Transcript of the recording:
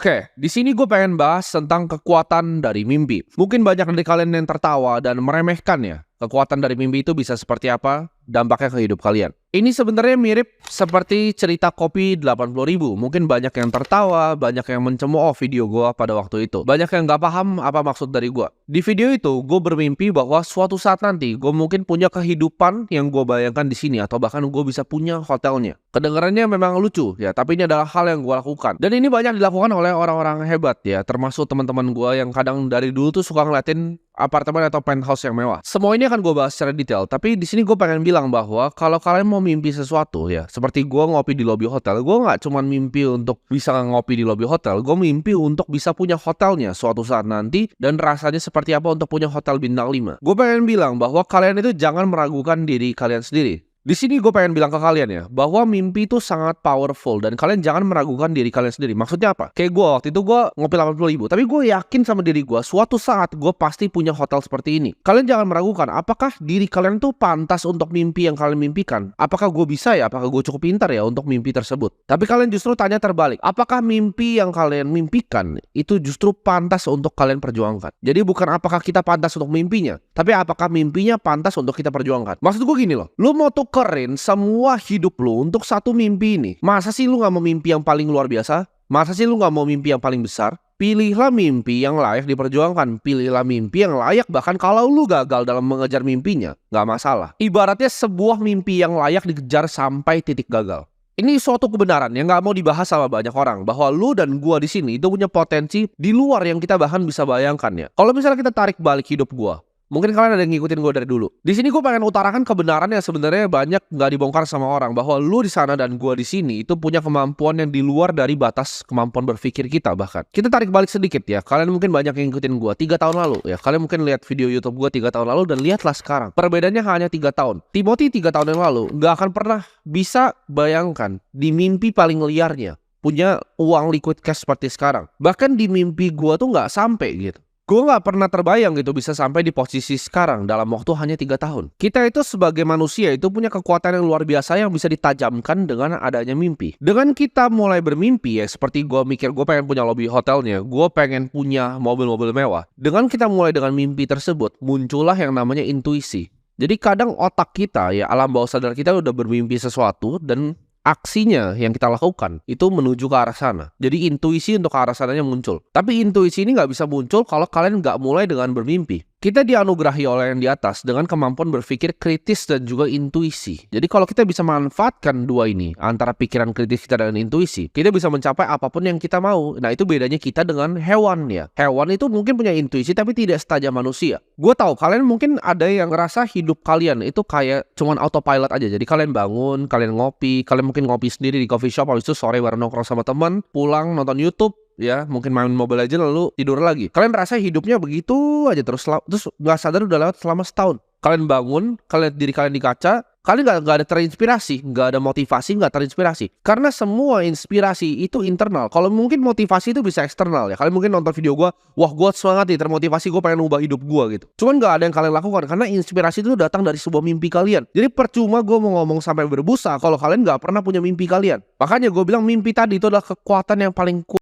Oke, di sini gue pengen bahas tentang kekuatan dari mimpi. Mungkin banyak dari kalian yang tertawa dan meremehkan ya. Kekuatan dari mimpi itu bisa seperti apa dampaknya ke hidup kalian. Ini sebenarnya mirip seperti cerita kopi 80.000. Mungkin banyak yang tertawa, banyak yang mencemooh video gue pada waktu itu. Banyak yang gak paham apa maksud dari gue. Di video itu, gue bermimpi bahwa suatu saat nanti gue mungkin punya kehidupan yang gue bayangkan di sini, atau bahkan gue bisa punya hotelnya. Kedengarannya memang lucu ya, tapi ini adalah hal yang gue lakukan. Dan ini banyak dilakukan oleh orang-orang hebat ya, termasuk teman-teman gue yang kadang dari dulu tuh suka ngeliatin apartemen atau penthouse yang mewah. Semua ini akan gue bahas secara detail, tapi di sini gue pengen bilang bahwa kalau kalian mau mimpi sesuatu ya, seperti gue ngopi di lobi hotel, gue nggak cuma mimpi untuk bisa ngopi di lobi hotel, gue mimpi untuk bisa punya hotelnya suatu saat nanti dan rasanya seperti apa untuk punya hotel bintang 5. Gue pengen bilang bahwa kalian itu jangan meragukan diri kalian sendiri. Di sini gue pengen bilang ke kalian ya, bahwa mimpi itu sangat powerful dan kalian jangan meragukan diri kalian sendiri. Maksudnya apa? Kayak gue waktu itu gue ngopi 80.000, tapi gue yakin sama diri gue, suatu saat gue pasti punya hotel seperti ini. Kalian jangan meragukan, apakah diri kalian tuh pantas untuk mimpi yang kalian mimpikan? Apakah gue bisa ya? Apakah gue cukup pintar ya untuk mimpi tersebut? Tapi kalian justru tanya terbalik, apakah mimpi yang kalian mimpikan itu justru pantas untuk kalian perjuangkan? Jadi bukan apakah kita pantas untuk mimpinya, tapi apakah mimpinya pantas untuk kita perjuangkan? Maksud gue gini loh, lu mau tukerin semua hidup lu untuk satu mimpi ini. Masa sih lu gak mau mimpi yang paling luar biasa? Masa sih lu gak mau mimpi yang paling besar? Pilihlah mimpi yang layak diperjuangkan. Pilihlah mimpi yang layak bahkan kalau lu gagal dalam mengejar mimpinya, gak masalah. Ibaratnya sebuah mimpi yang layak dikejar sampai titik gagal. Ini suatu kebenaran yang gak mau dibahas sama banyak orang, bahwa lu dan gua di sini itu punya potensi di luar yang kita bahkan bisa bayangkan ya. Kalau misalnya kita tarik balik hidup gua, mungkin kalian ada yang ngikutin gue dari dulu. Di sini gue pengen utarakan kebenaran yang sebenarnya banyak nggak dibongkar sama orang, bahwa lu di sana dan gue di sini itu punya kemampuan yang di luar dari batas kemampuan berpikir kita bahkan. Kita tarik balik sedikit ya. Kalian mungkin banyak yang ngikutin gue 3 tahun lalu ya. Kalian mungkin lihat video YouTube gue 3 tahun lalu dan lihatlah sekarang. Perbedaannya hanya 3 tahun. Timothy 3 tahun yang lalu nggak akan pernah bisa bayangkan di mimpi paling liarnya punya uang liquid cash seperti sekarang. Bahkan di mimpi gue tuh nggak sampai gitu. Gue gak pernah terbayang gitu bisa sampai di posisi sekarang dalam waktu hanya 3 tahun. Kita itu sebagai manusia itu punya kekuatan yang luar biasa yang bisa ditajamkan dengan adanya mimpi. Dengan kita mulai bermimpi ya, seperti gue mikir gue pengen punya lobby hotelnya, gue pengen punya mobil-mobil mewah. Dengan kita mulai dengan mimpi tersebut, muncullah yang namanya intuisi. Jadi kadang otak kita ya, alam bawah sadar kita udah bermimpi sesuatu dan aksinya yang kita lakukan itu menuju ke arah sana. Jadi intuisi untuk ke arah sananya muncul. Tapi intuisi ini nggak bisa muncul kalau kalian nggak mulai dengan bermimpi. Kita dianugerahi oleh yang di atas dengan kemampuan berpikir kritis dan juga intuisi. Jadi kalau kita bisa manfaatkan dua ini, antara pikiran kritis kita dan intuisi, kita bisa mencapai apapun yang kita mau. Nah itu bedanya kita dengan hewan ya. Hewan itu mungkin punya intuisi tapi tidak setajam manusia. Gue tahu kalian mungkin ada yang ngerasa hidup kalian itu kayak cuman autopilot aja. Jadi kalian bangun, kalian ngopi, kalian mungkin ngopi sendiri di coffee shop, habis itu sore baru nongkrong sama teman, pulang nonton YouTube, ya mungkin main Mobile Legends lalu tidur lagi. Kalian rasa hidupnya begitu aja terus nggak sadar udah lewat selama setahun. Kalian bangun, kalian lihat diri kalian di kaca, kalian nggak ada terinspirasi, nggak ada motivasi, nggak terinspirasi. Karena semua inspirasi itu internal. Kalau mungkin motivasi itu bisa eksternal ya. Kalian mungkin nonton video gue, wah gue semangat nih, termotivasi, gue pengen ubah hidup gue gitu. Cuman nggak ada yang kalian lakukan karena inspirasi itu datang dari sebuah mimpi kalian. Jadi percuma gue mau ngomong sampai berbusa kalau kalian nggak pernah punya mimpi kalian. Makanya gue bilang mimpi tadi itu adalah kekuatan yang paling kuat